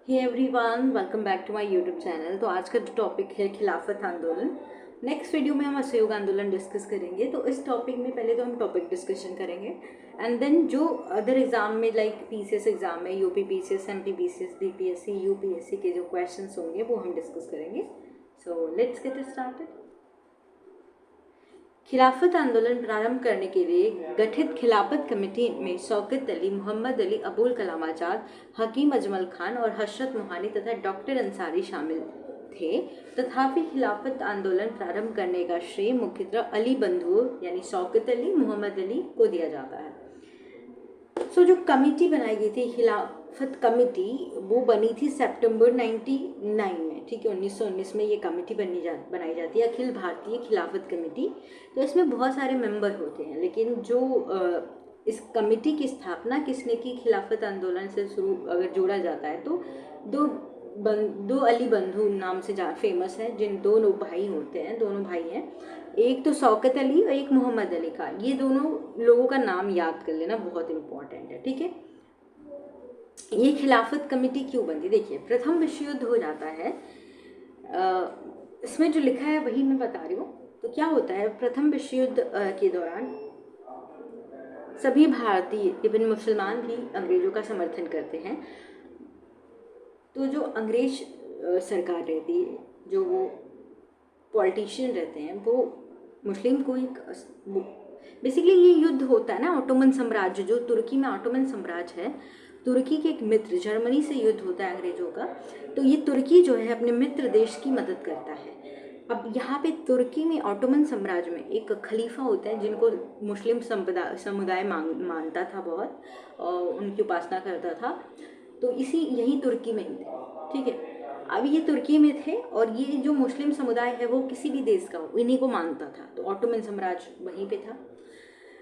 Hey everyone, welcome back to my YouTube channel. तो आज का जो टॉपिक है खिलाफत आंदोलन। नेक्स्ट वीडियो में हम असहयोग आंदोलन डिस्कस करेंगे। तो इस टॉपिक में पहले तो हम टॉपिक डिस्कशन करेंगे एंड देन जो अदर एग्जाम में लाइक पीसीएस एग्जाम में UP PCS, MP PCS, BPSC, UPSC के जो क्वेश्चंस होंगे वो हम डिस्कस करेंगे। So let's get started. खिलाफत आंदोलन प्रारंभ करने के लिए गठित खिलाफत कमेटी में शौकत अली, मोहम्मद अली, अबुल कलाम आज़ाद, हकीम अजमल खान और हशरत मोहानी तथा डॉक्टर अंसारी शामिल थे। तथापि खिलाफत आंदोलन प्रारंभ करने का श्रेय मुख्यतः अली बंधुओं यानी शौकत अली, मोहम्मद अली को दिया जाता है। जो कमेटी बनाई गई थी खिलाफत कमेटी, वो बनी थी सितंबर 99 में। ठीक है, 1919 में ये कमेटी बनाई जाती है, अखिल भारतीय खिलाफत कमेटी। तो इसमें बहुत सारे मेंबर होते हैं, लेकिन जो इस कमेटी की स्थापना किसने की खिलाफत आंदोलन से शुरू अगर जोड़ा जाता है तो दो अली बंधु नाम से फेमस है, जिन दोनों भाई होते हैं, दोनों भाई हैं, एक तो शौकत अली और एक मोहम्मद अली खान। ये दोनों लोगों का नाम याद कर लेना, बहुत इंपॉर्टेंट है। ठीक है, ये खिलाफत कमेटी क्यों बनती? देखिए, प्रथम विश्व युद्ध हो जाता है, इसमें जो लिखा है वही मैं बता रही हूँ। तो क्या होता है, प्रथम विश्व युद्ध के दौरान सभी भारतीय इवन मुसलमान भी अंग्रेजों का समर्थन करते हैं। तो जो अंग्रेज सरकार रहती है, जो वो पॉलिटिशियन रहते हैं, वो मुस्लिम को एक बेसिकली ये युद्ध होता है ना, ऑटोमन साम्राज्य, जो तुर्की में ऑटोमन साम्राज्य है, तुर्की के एक मित्र जर्मनी से युद्ध होता है अंग्रेजों का। तो ये तुर्की जो है अपने मित्र देश की मदद करता है। अब यहाँ पे तुर्की में ऑटोमन साम्राज्य में एक खलीफा होता है जिनको मुस्लिम समुदाय मानता था बहुत, और उनकी उपासना करता था। तो यही तुर्की में ही थे। ठीक है, अब ये तुर्की में थे और ये जो मुस्लिम समुदाय है वो किसी भी देश का हो, इन्हीं को मानता था। तो ऑटोमन साम्राज्य वहीं पे था।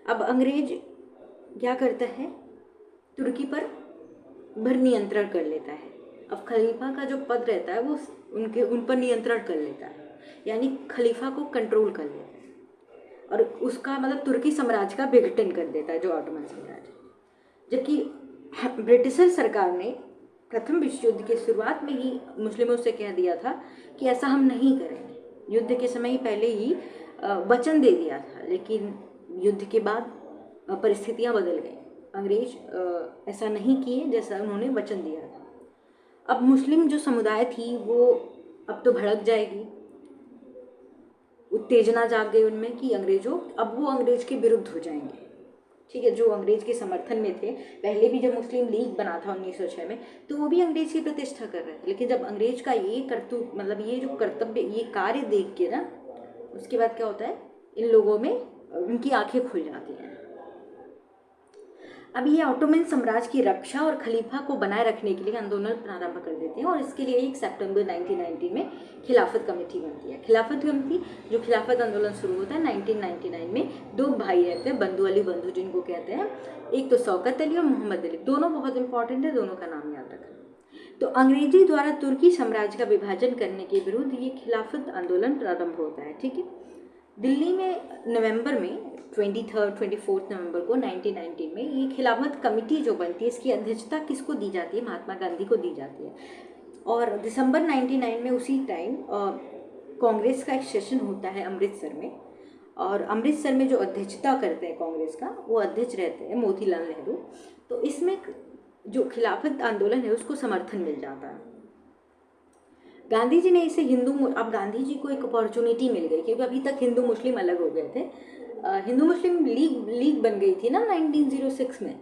अब अंग्रेज क्या करता है, तुर्की पर भर नियंत्रण कर लेता है। अब खलीफा का जो पद रहता है वो उन पर नियंत्रण कर लेता है, यानी खलीफा को कंट्रोल कर लेता है, और उसका मतलब तुर्की साम्राज्य का विघटन कर देता है, जो ऑटोमन साम्राज्य। जबकि ब्रिटिशर सरकार ने प्रथम विश्व युद्ध की शुरुआत में ही मुस्लिमों से कह दिया था कि ऐसा हम नहीं करेंगे। युद्ध के समय ही पहले ही वचन दे दिया था, लेकिन युद्ध के बाद परिस्थितियां बदल गई। अंग्रेज ऐसा नहीं किए जैसा उन्होंने वचन दिया था। अब मुस्लिम जो समुदाय थी वो अब तो भड़क जाएगी, उत्तेजना जाग गई उनमें कि अब वो अंग्रेज के विरुद्ध हो जाएंगे। ठीक है, जो अंग्रेज के समर्थन में थे, पहले भी जब मुस्लिम लीग बना था 1906 में, तो वो भी अंग्रेज की प्रतिष्ठा कर रहे थे। लेकिन जब अंग्रेज का ये करतूत, मतलब ये जो कर्तव्य, ये कार्य देख के ना, उसके बाद क्या होता है, इन लोगों में उनकी आंखें खुल जाती हैं। अब ये ऑटोमन साम्राज्य की रक्षा और खलीफा को बनाए रखने के लिए आंदोलन प्रारंभ कर देते हैं, और इसके लिए 1 सितंबर 1990 में खिलाफत कमेटी बनती है। खिलाफत कमेटी, जो खिलाफत आंदोलन शुरू होता है 1999 में, दो भाई रहते हैं, बंधु अली बंधु जिनको कहते हैं, एक तो शौकत अली और मोहम्मद अली। दोनों बहुत इंपॉर्टेंट है, दोनों का नाम याद रखना। तो अंग्रेजी द्वारा तुर्की साम्राज्य का विभाजन करने के विरुद्ध ये खिलाफत आंदोलन प्रारंभ होता है। ठीक है, दिल्ली में नवंबर में 24 नवंबर को 1919 में ये खिलाफत कमेटी जो बनती है, इसकी अध्यक्षता किसको दी जाती है? महात्मा गांधी को दी जाती है। और दिसंबर 99 में उसी टाइम कांग्रेस का एक सेशन होता है अमृतसर में, और अमृतसर में जो अध्यक्षता करते हैं कांग्रेस का, वो अध्यक्ष रहते हैं मोतीलाल नेहरू। तो इसमें जो खिलाफत आंदोलन है उसको समर्थन मिल जाता है। गांधी जी ने इसे अब गांधी जी को एक अपॉर्चुनिटी मिल गई, क्योंकि अभी तक हिंदू मुस्लिम अलग हो गए थे। हिंदू मुस्लिम लीग बन गई थी ना 1906 में।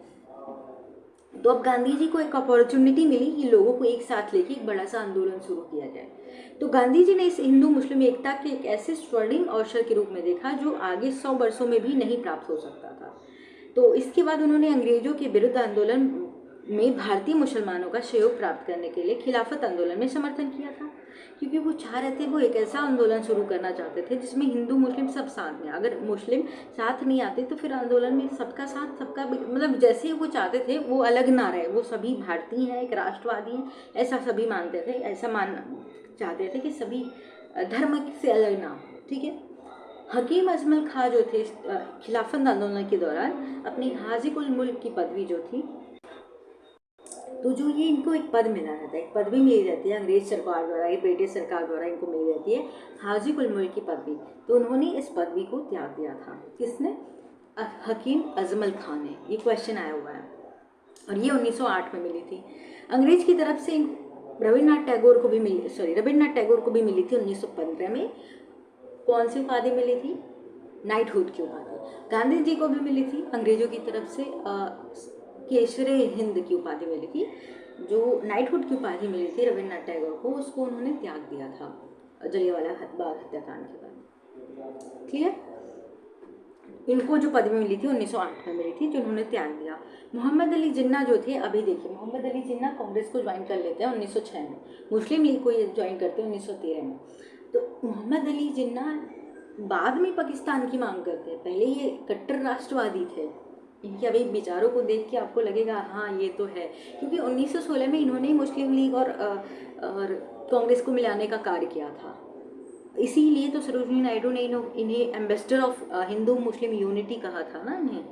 तो अब गांधी जी को एक अपॉर्चुनिटी मिली कि लोगों को एक साथ लेके एक बड़ा सा आंदोलन शुरू किया जाए। तो गांधी जी ने इस हिंदू मुस्लिम एकता के एक ऐसे स्वर्णिम अवसर के रूप में देखा जो आगे 100 वर्षों में भी नहीं प्राप्त हो सकता था। तो इसके बाद उन्होंने अंग्रेजों के विरुद्ध आंदोलन में भारतीय मुसलमानों का सहयोग प्राप्त करने के लिए खिलाफत आंदोलन में समर्थन किया था, क्योंकि वो चाह रहे थे, वो एक ऐसा आंदोलन शुरू करना चाहते थे जिसमें हिंदू मुस्लिम सब साथ में। अगर मुस्लिम साथ नहीं आते तो फिर आंदोलन में सबका साथ, सबका मतलब जैसे वो चाहते थे वो अलग ना रहे, वो सभी भारतीय हैं, एक राष्ट्रवादी हैं, ऐसा सभी मानते थे, ऐसा मानना चाहते थे कि सभी धर्म से अलग ना हो। ठीक है, हकीम अजमल खां जो थे खिलाफत आंदोलन के दौरान अपनी हाजी उल मुल्क की पदवी जो थी तो जो ये इनको एक पद मिला रहता है, एक पदवी मिली रहती है अंग्रेज सरकार द्वारा, ये ब्रिटिश सरकार द्वारा इनको मिली रहती है हाजी उल मुल्क की पदवी। तो उन्होंने इस पदवी को त्याग दिया था। किसने? हकीम अजमल खान ने। ये क्वेश्चन आया हुआ है और ये 1908 में मिली थी। अंग्रेज की तरफ से रविन्द्रनाथ टैगोर को भी मिली थी 1915 में। कौन सी उपाधि मिली थी? नाइटहुड की उपाधि। गांधी जी को भी मिली थी अंग्रेजों की तरफ से केसरे हिंद की उपाधि मिली थी। जो नाइटहुड की उपाधि मिली थी रविन्द्रनाथ टैगोर को, उसको उन्होंने त्याग दिया था जलियांवाला बाग हत्याकांड के बाद। क्लियर? इनको जो पदवी मिली थी 1908 में मिली थी, जो उन्होंने त्याग दिया। मोहम्मद अली जिन्ना जो थे, अभी देखिए मोहम्मद अली जिन्ना कांग्रेस को ज्वाइन कर लेते हैं 1906 में, मुस्लिम लीग को ये ज्वाइन करते हैं 1913 में। तो मोहम्मद अली जिन्ना बाद में पाकिस्तान की मांग करते हैं, पहले ये कट्टर राष्ट्रवादी थे। इनके अभी विचारों को देख के आपको लगेगा हाँ ये तो है, क्योंकि 1916 में इन्होंने मुस्लिम लीग और कांग्रेस को मिलाने का कार्य किया था। इसीलिए तो सरोजिनी नायडू ने इन्हें ambassador of Hindu Muslim unity कहा था ना इन्हें।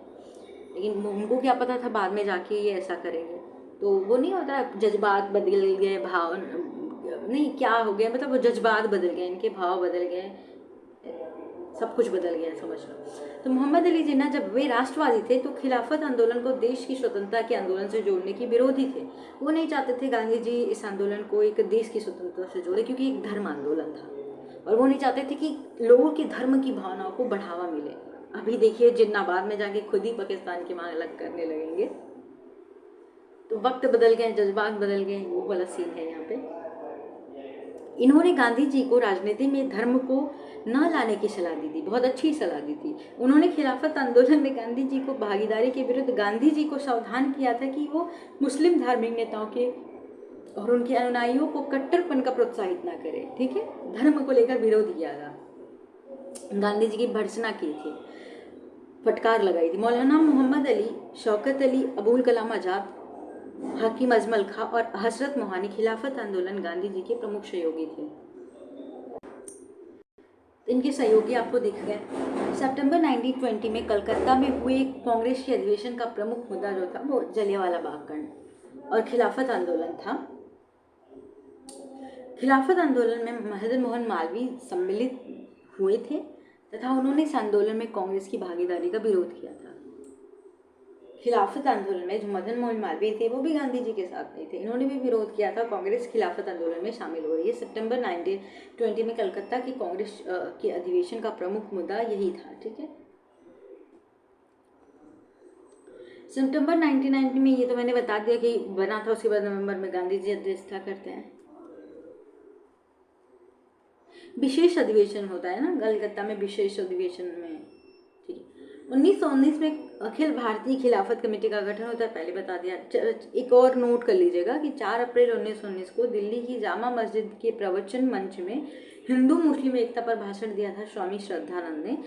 लेकिन उनको क्या पता था बाद में जाके ये ऐसा करेंगे। तो वो नहीं होता, जज्बात बदल गए, भाव नहीं क्या हो गया, मतलब वो जज्बात बदल गए, इनके भाव बदल गए, सब कुछ बदल गया, समझ लो। तो मोहम्मद अली जिन्ना जब वे राष्ट्रवादी थे तो खिलाफत आंदोलन को देश की स्वतंत्रता के आंदोलन से जोड़ने की विरोधी थे। वो नहीं चाहते थे गांधी जी इस आंदोलन को एक देश की स्वतंत्रता से जोड़े, क्योंकि एक धर्म आंदोलन था और वो नहीं चाहते थे कि लोगों के धर्म की भावनाओं को बढ़ावा मिले। अभी देखिए जिन्ना बाद में जाके खुद ही पाकिस्तान की मांग अलग करने लगेंगे। तो वक्त बदल गए, जज्बात बदल गए, वो वाला सीन है यहाँ पे। इन्होंने गांधी जी को राजनीति में धर्म को न लाने की सलाह दी थी, बहुत अच्छी सलाह दी थी। उन्होंने खिलाफत आंदोलन में गांधी जी को भागीदारी के विरुद्ध गांधी जी को सावधान किया था कि वो मुस्लिम धार्मिक नेताओं के और उनके अनुयायियों को कट्टरपन का प्रोत्साहित ना करे। ठीक है, धर्म को लेकर विरोध किया था, गांधी जी की भर्त्सना की थी, फटकार लगाई थी। मौलाना मोहम्मद अली, शौकत अली, अबुल कलाम आजाद, हकीम अजमल खां और हजरत मोहानी खिलाफत आंदोलन गांधी जी के प्रमुख सहयोगी थे। इनके सहयोगी आपको दिख गए। सितंबर 1920 में कलकत्ता में हुए कांग्रेस के अधिवेशन का प्रमुख मुद्दा जो था वो जलियांवाला बाग कांड और खिलाफत आंदोलन था। खिलाफत आंदोलन में मदन मोहन मालवीय सम्मिलित हुए थे तथा उन्होंने इस आंदोलन में कांग्रेस की भागीदारी का विरोध किया था। खिलाफत आंदोलन में जो मदन मोहन मालवीय थे वो भी गांधी जी के साथ नहीं थे, इन्होंने भी विरोध किया था। कांग्रेस खिलाफत आंदोलन में शामिल हो रही है। सितंबर 1920 में कलकत्ता की कांग्रेस के अधिवेशन का प्रमुख मुद्दा यही था। ठीक है, सितंबर 1919 में, ये तो मैंने बता दिया कि बना था, उसके बाद नवंबर में गांधी जी अध्यक्षता करते हैं। विशेष अधिवेशन होता है ना कलकत्ता में, विशेष अधिवेशन में। ठीक है, 1919 में अखिल भारतीय खिलाफत कमेटी का गठन होता है, पहले बता दिया। एक और नोट कर लीजिएगा कि 4 अप्रैल 1919 को दिल्ली की जामा मस्जिद के प्रवचन मंच में हिंदू मुस्लिम एकता पर भाषण दिया था स्वामी श्रद्धानंद ने।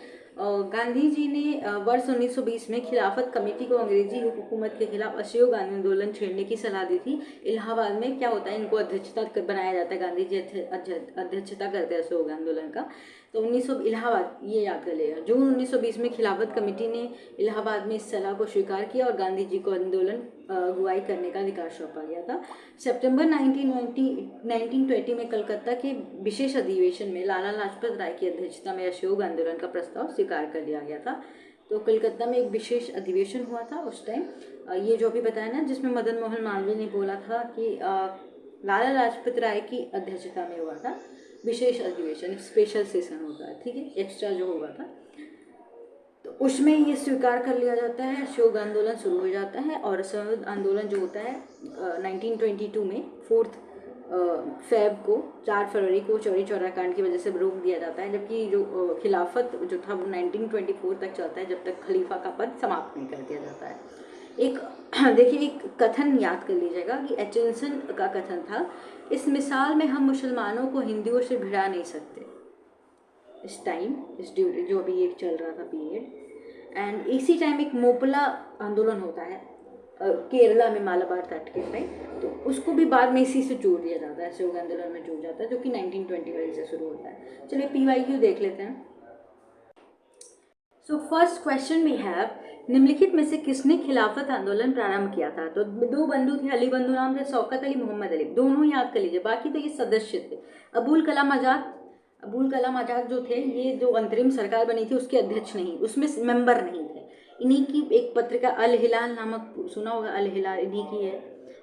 गांधी जी ने वर्ष 1920 में खिलाफत कमेटी को अंग्रेजी हुकूमत के खिलाफ असहयोग आंदोलन छेड़ने की सलाह दी थी। इलाहाबाद में क्या होता है, इनको अध्यक्षता बनाया जाता है, गांधी जी अध्यक्षता करते हैं असहयोग आंदोलन का। तो 1900 इलाहाबाद, ये याद कर लेगा, जून 1920 में खिलाफत कमेटी ने इलाहाबाद में इस सलाह को स्वीकार किया और गांधी जी को आंदोलन अगुवाई करने का अधिकार सौंपा गया था। सितंबर 1920 में कलकत्ता के विशेष अधिवेशन में लाला लाजपत राय की अध्यक्षता में असहयोग आंदोलन का प्रस्ताव स्वीकार कर लिया गया था। तो कलकत्ता में एक विशेष अधिवेशन हुआ था उस टाइम, ये जो भी बताया ना, जिसमें मदन मोहन मालवीय ने बोला था कि लाला लाजपत राय की अध्यक्षता में हुआ था विशेष अधिवेशन, स्पेशल सेशन होता है, ठीक है, एक्स्ट्रा जो हुआ था। तो उसमें ये स्वीकार कर लिया जाता है, असहयोग आंदोलन शुरू हो जाता है। और असहयोग आंदोलन जो होता है 1922 में 4 फेब को, 4 फरवरी को चौरी चौरा कांड की वजह से रोक दिया जाता है, जबकि जो खिलाफत जो था वो 1924 तक चलता है, जब तक खलीफा का पद समाप्त नहीं कर दिया जाता है। एक देखिए, एक कथन याद कर लीजिएगा कि एचिंसन का कथन था, इस मिसाल में हम मुसलमानों को हिंदुओं से भिड़ा नहीं सकते। इस टाइम, इस जो अभी एक चल रहा था पीरियड, एंड इसी टाइम एक मोपला आंदोलन होता है केरला में, मालाबार तट के साइड, तो उसको भी बाद में इसी से जोड़ दिया जाता है, असहयोग आंदोलन में जोड़ जाता है, जो कि 1921 से शुरू होता है। चलिए PYQ देख लेते हैं। So first question we have, निम्नलिखित में से किसने खिलाफत आंदोलन प्रारंभ किया था? तो दो बंधु थे, अली बंधु नाम थे, शौकत अली, मोहम्मद अली, दोनों याद कर लीजिए, बाकी तो ये सदस्य थे। अबुल कलाम आजाद जो थे, ये जो अंतरिम सरकार बनी थी उसके अध्यक्ष नहीं, उसमें मेंबर नहीं थे। इन्हीं की एक पत्रिका अल हिलाल नामक, सुना होगा, अल हिलाल इन्हीं की है।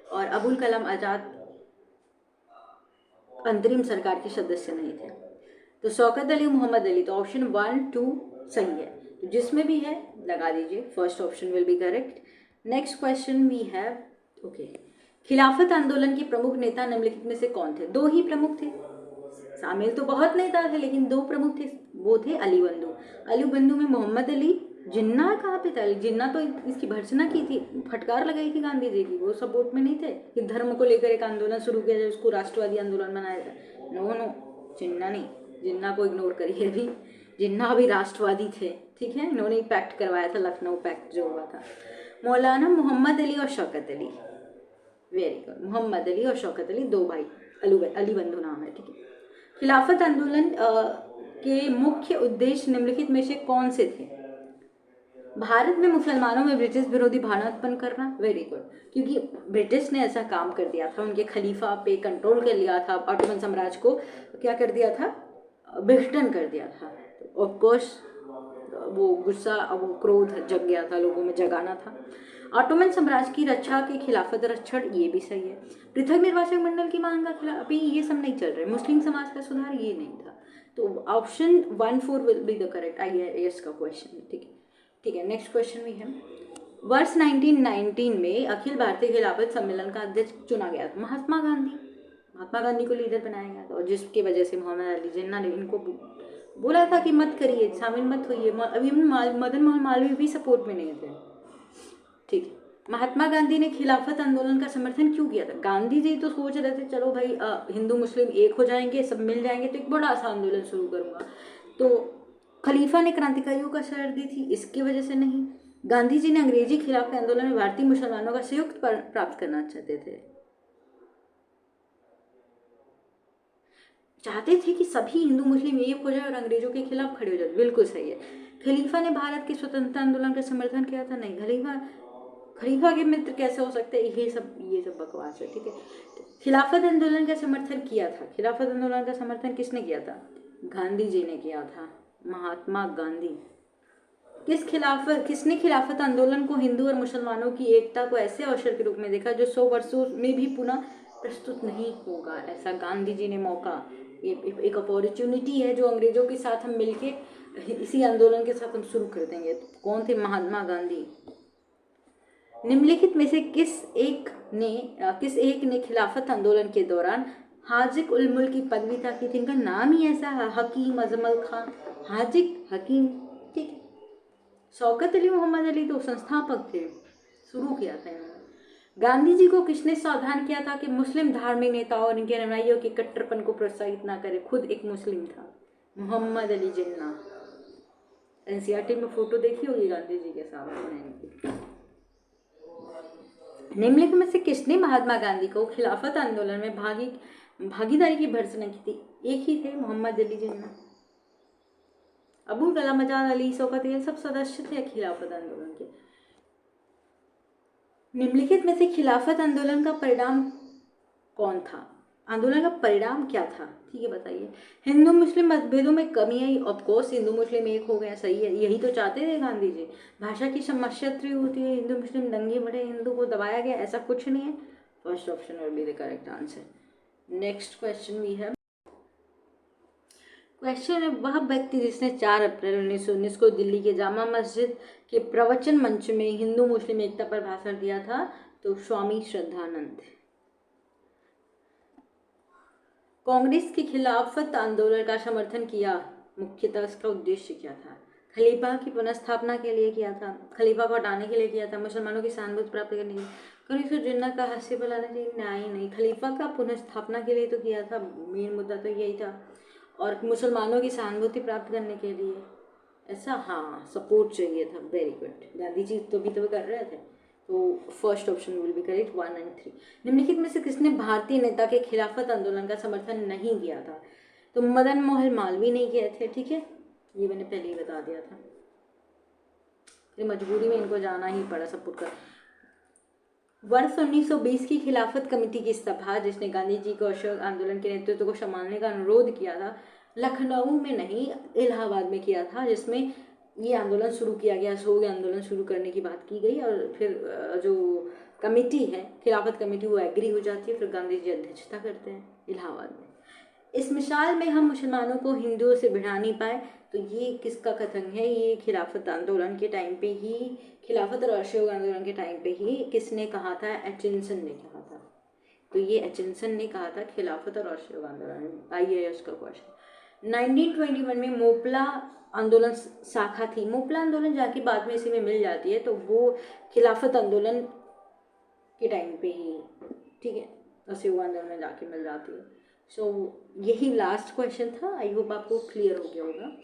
और अबुल कलाम आजाद अंतरिम सरकार के सदस्य नहीं थे। तो शौकत अली, मोहम्मद अली, तो ऑप्शन 1 2 सही है। तो जिसमें भी है लगा दीजिए, first option will be correct. Next question we have, okay, खिलाफत आंदोलन के प्रमुख नेता निम्नलिखित में से कौन थे? दो ही प्रमुख थे, शामिल तो बहुत नेता थे लेकिन दो प्रमुख थे, वो थे अली बंधु। अली बंधु में मोहम्मद अली जिन्ना कहाँ पे था? जिन्ना तो इसकी भर्त्सना की थी, फटकार लगाई थी गांधी जी की, वो सपोर्ट में नहीं थे कि धर्म को लेकर एक आंदोलन शुरू किया जाए, उसको राष्ट्रवादी आंदोलन बनाया जाए। नो नो, जिन्ना नहीं, जिन्ना को इग्नोर करिए अभी, जिन्ना अभी राष्ट्रवादी थे, ठीक है। इन्होंने पैक्ट करवाया था, लखनऊ पैक्ट जो हुआ था। मौलाना मोहम्मद अली और शौकत अली, वेरी गुड, मोहम्मद अली और शौकत अली दो भाई, अली बंधु नाम है, ठीक है। खिलाफत आंदोलन के मुख्य उद्देश्य निम्नलिखित में से कौन से थे? भारत में मुसलमानों में ब्रिटिश विरोधी भावना उत्पन्न करना, वेरी गुड, क्योंकि ब्रिटिश ने ऐसा काम कर दिया था, उनके खलीफा पे कंट्रोल कर लिया था, ऑटोमन साम्राज्य को क्या कर दिया था, विघटन कर दिया था। ऑफ कोर्स वो गुस्सा, वो क्रोध जग गया था, लोगों में जगाना था। ऑटोमन साम्राज्य की रक्षा के खिलाफत रक्षण, ये भी सही है। पृथक निर्वाचक मंडल की मांग का खिलाफ, अभी ये सब नहीं चल रहे, मुस्लिम समाज का सुधार, ये नहीं था। तो option 1 4 will be the correct IAS का क्वेश्चन, ठीक है, ठीक है। नेक्स्ट क्वेश्चन भी है, वर्ष 1919 में अखिल भारतीय खिलाफत सम्मेलन का अध्यक्ष चुना गया था महात्मा गांधी को लीडर बनाया गया था, और जिसकी वजह से मोहम्मद अली जिन्ना ने इनको बोला था कि मत करिए, शामिल मत होइए। अभी मदन मोहन मालवीय भी सपोर्ट में नहीं थे, ठीक है। महात्मा गांधी ने खिलाफत आंदोलन का समर्थन क्यों किया था? गांधी जी तो सोच रहे थे चलो भाई हिंदू मुस्लिम एक हो जाएंगे, सब मिल जाएंगे, तो एक बड़ा सा आंदोलन शुरू करूंगा। तो खलीफा ने क्रांतिकारियों का शरण दी थी, इसकी वजह से नहीं। गांधी जी ने अंग्रेजी खिलाफ के आंदोलन में भारतीय मुसलमानों का संयुक्त प्राप्त करना चाहते थे कि सभी हिंदू मुस्लिम एक हो जाए और अंग्रेजों के खिलाफ खड़े हो जाए, बिल्कुल सही है। खलीफा ने भारत के स्वतंत्रता आंदोलन का समर्थन किया था, नहीं। खलीफा के मित्र कैसे हो सकते हैं, ये सब बकवास है, ठीक है। खिलाफत आंदोलन का समर्थन किया था, खिलाफत आंदोलन का समर्थन किसने किया था? गांधी जी ने किया था, महात्मा गांधी। किसने खिलाफत आंदोलन को हिंदू और मुसलमानों की एकता को ऐसे अवसर के रूप में देखा जो 100 वर्षों में भी पुनः प्रस्तुत नहीं होगा? ऐसा गांधी जी ने मौका, एक अपॉर्चुनिटी है जो अंग्रेजों के साथ हम मिलके इसी आंदोलन के साथ हम शुरू कर देंगे। तो कौन थे? महात्मा गांधी। निम्नलिखित में से किस एक ने खिलाफत आंदोलन के दौरान हाजिक उल मुल्क की पदवी तक की थी? इनका नाम ही ऐसा है, हकीम अजमल खान, हाजिक हकीम, ठीक है। शौकत अली मोहम्मद अली तो संस्थापक थे, शुरू किया था इन्होंने। गांधी जी को किसने सावधान किया था कि मुस्लिम धार्मिक नेताओं और इनके अनुयायियों के कट्टरपन को प्रोत्साहित ना करे? खुद एक मुस्लिम था, मोहम्मद अली जिन्ना। NCERT में फोटो देखी होगी गांधी जी के साथ। निम्नलिखित में से किसने महात्मा गांधी को खिलाफत आंदोलन में भागीदारी की भर्त्सना की थी? एक ही थे, मोहम्मद अली जिन्ना। अबुल कलाम आजाद, अली, शौकत, ये सब सदस्य थे खिलाफत आंदोलन के। निम्नलिखित में से खिलाफत आंदोलन का परिणाम कौन था? आंदोलन का परिणाम क्या था, ठीक है, बताइए। हिंदू मुस्लिम मतभेदों में कमी आई, ऑफकोर्स हिंदू मुस्लिम एक हो गया, सही है, यही तो चाहते थे गांधी जी। भाषा की समस्या होती है, हिंदू मुस्लिम दंगे बढ़े, हिंदू को दबाया गया, ऐसा कुछ नहीं है। First option will be the correct answer. Next question we have, question है, वह व्यक्ति जिसने 4 अप्रैल 1919 को दिल्ली के जामा मस्जिद के प्रवचन मंच में हिंदू मुस्लिम एकता पर भाषण दिया था? तो स्वामी श्रद्धानंद। कांग्रेस के खिलाफत आंदोलन का समर्थन किया, मुख्यतः इसका उद्देश्य क्या था? खलीफा की पुनर्स्थापना के लिए किया था, खलीफा को हटाने के लिए किया था, मुसलमानों की सहानुभूति प्राप्त करने के लिए, कांग्रेस को जिन्ना का हास्य बुलाने के लिए? नहीं, खलीफा का पुनर्स्थापना के लिए तो किया था, मेन मुद्दा तो यही था, और मुसलमानों की सहानुभूति प्राप्त करने के लिए, ऐसा, हाँ, सपोर्ट चाहिए था, वेरी गुड। गांधी जी तो भी तो कर रहे थे। तो first option will be correct, 1 और 3। निम्नलिखित में से किसने भारतीय नेता के खिलाफत आंदोलन का समर्थन नहीं किया था? तो मदन मोहन मालवीय नहीं किए थे, ठीक है, ये मैंने पहले ही बता दिया था। फिर मजबूरी में इनको जाना ही पड़ा सपोर्ट कर। वर्ष 1920 की खिलाफत कमेटी की सभा, जिसने गांधी जी को अशोक आंदोलन के नेतृत्व को संभालने का अनुरोध किया था, लखनऊ में नहीं इलाहाबाद में किया था, जिसमें ये आंदोलन शुरू किया गया, अशोक आंदोलन शुरू करने की बात की गई। और फिर जो कमेटी है खिलाफत कमेटी वो एग्री हो जाती है, फिर गांधी जी अध्यक्षता करते हैं इलाहाबाद में। इस मिसाल में हम मुसलमानों को हिंदुओं से भिड़ा नहीं पाए, तो ये किसका कथन है? ये खिलाफत आंदोलन के टाइम पे ही, खिलाफत और अशोक आंदोलन के टाइम पे ही किसने कहा था? एचिंसन ने कहा था। तो ये एचिंसन ने कहा था खिलाफत और अशोक आंदोलन। IAS का क्वेश्चन। 1921 में मोपला आंदोलन शाखा थी। मोपला आंदोलन जाके बाद में इसी में मिल जाती है, तो वो खिलाफत आंदोलन के टाइम पे ही, ठीक है, अशोक आंदोलन में जाके मिल जाती है। सो यही लास्ट क्वेश्चन था। आई होप आपको क्लियर हो गया होगा।